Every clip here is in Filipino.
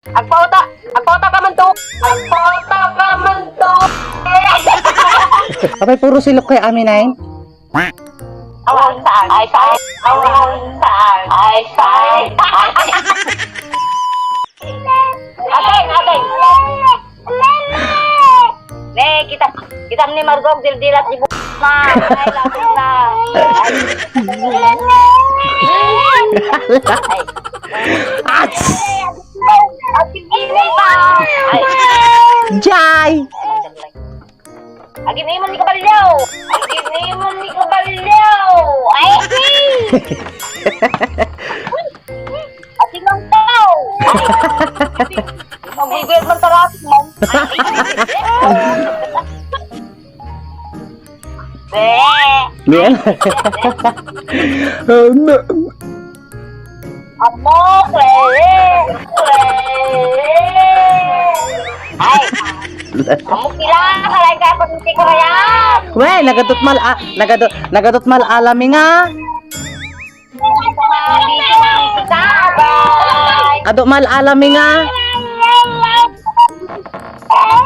Agpauta ka man to. Agpauta ka man to. Apay puro silok kay amin ay. Awan saan? Ay saan? Awan saan? Ay saan? Ateng. Ne, kita ni Margog dildilat di na. Ay, lapit na. Ats! Ay. Jay! Agin ni kabalyaw. Ay. Ating ang tao. Magbibigay man taras mo. Bien. Oh no. Amo, ay, amo pila kalay ka pa ng ko yan. We, nagadot mal alami nga. Adot mal alami nga.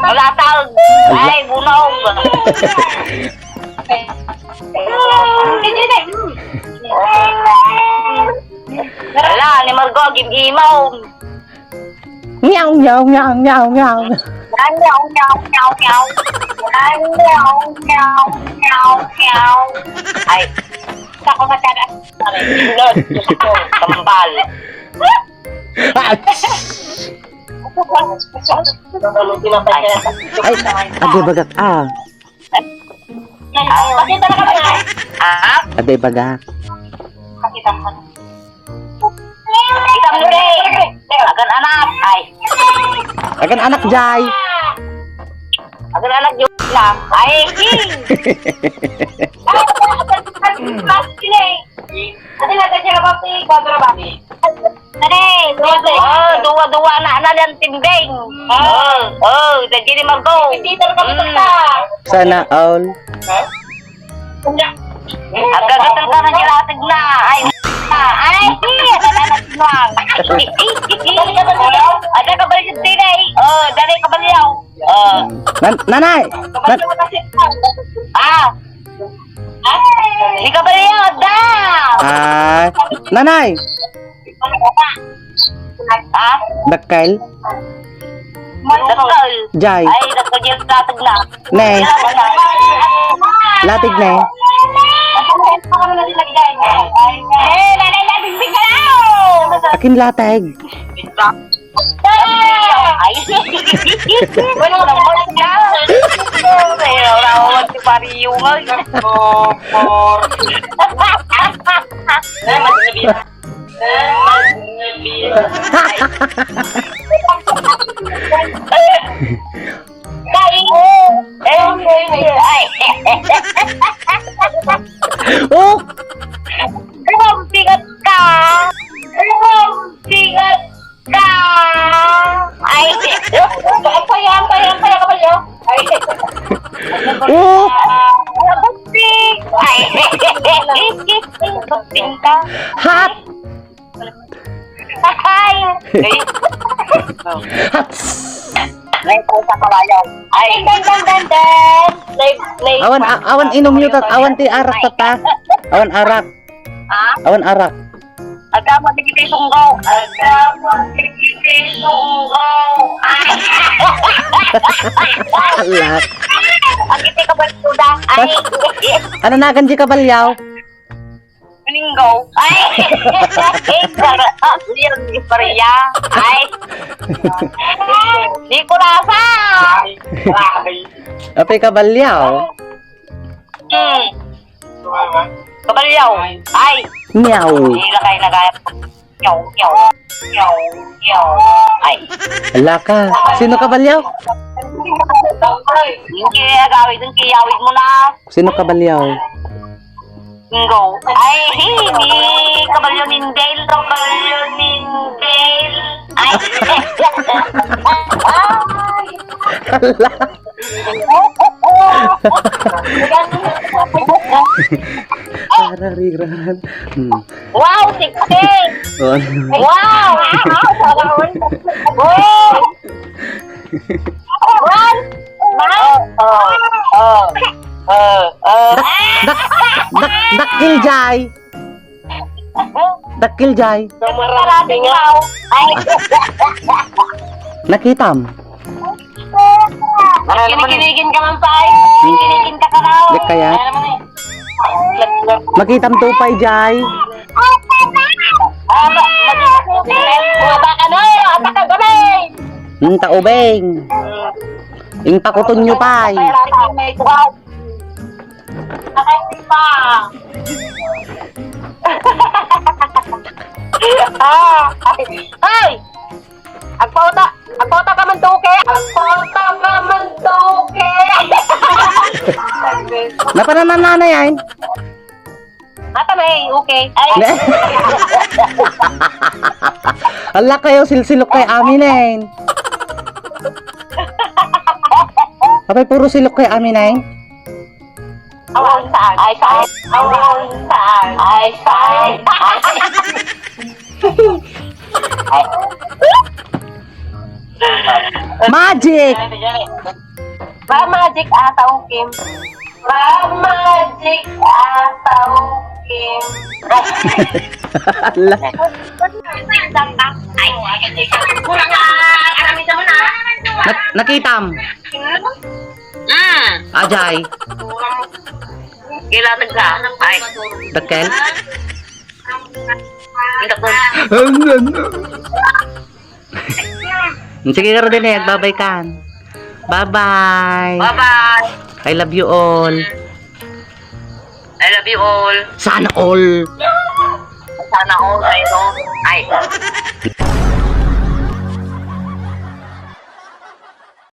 Wala tawag. Ay, bunaw. Wala, ni Margot, gigimaw. Nyaw nyaw nyaw nyaw nyaw. Ay, sako ka sana. Lord, Diyos ko, kambal. Ay, ade bagat ah. Pakita na ka ba? Ah? Ade bagat. Pakita mo. Kita mo rin. Agan anak. Ay. Agan anak Jay. Agan anak yung lang. Ay. Ate natin siya kapag kwadra ba? Dua na yan timbeng. Jadi ni Margo. Hindi talaga matanda. Sana all. Agagatal ka na nilatag na. Ay, ada kabalik din eh. Dari kabalyaw. Nanay. Di kabalyaw daw. Nanay. Dakal. Dakal. Jay. Ay, dakal yung latag na. Ne. Latig ne. Akin latag. Ay, bueno, naman na. Rawan si Pariyo nga. Oh! Bigat ka! Bigat ka! Ay! Paya ka ba yun? Ay! Oh! Busing! Ay! Busing ka! Hot! Ay! Hats! May pusa kawayaw. Ay! Dan! Awan inom nyo tat. Awan ti arak tata. Awan arak. Ha? Awan arak. Agamo di kita sunggaw. Ay! Alat. Ang kita ka ba suda? Ay! Ano nagan di kabalyaw? Meninggaw. Ay! Liyan ni Paria. Ay! Di ko nasa! Apay kabalyaw? Kabalyaw. Ay! Meow. Hila kayo nagayap. Nyaw. Ay! Ala ka. Sino kabalyaw? Yung kinagawid, yung kiyawid mo na. Sino kabalyaw? Go. Ay, hindi. Kabalyo nindel. Ay. Ala. Karariran. Wow, sexy. Oh. Wow. One! One! Dakil Jai. Dakil Jai. Karating wow. Ay. Nakitam. Kinikinigin ka man pa ay. Kinikinigin ka raw. Dik kaya? Makitam tupay Jai. Bumaba ka na. Ata ka gamay. Taubeng. Ing pakuton nyo pay. Nakaitin pa. Ay! Agpauta ka man tuke! Agpauta ka man tuke! Napananana yan. Mata may, okay. Ay! Ala kayo, silsilok kay amin eh. Apay, puro silok kay amin eh. Awang saan? Ay saan? Awang saan? Ay saan? Magic! Ba magic ataw Kim. Ba magic ataw Kim. Ala. Ay, kurang aramita mo na. Nakitam. Ajay. Kailangan ka. Ay. Dakil. Hindi ko. Sige ka rin eh, bye-bye kan. Bye-bye. Bye-bye. I love you all. I love you all. Sana all. Sana all. Ay.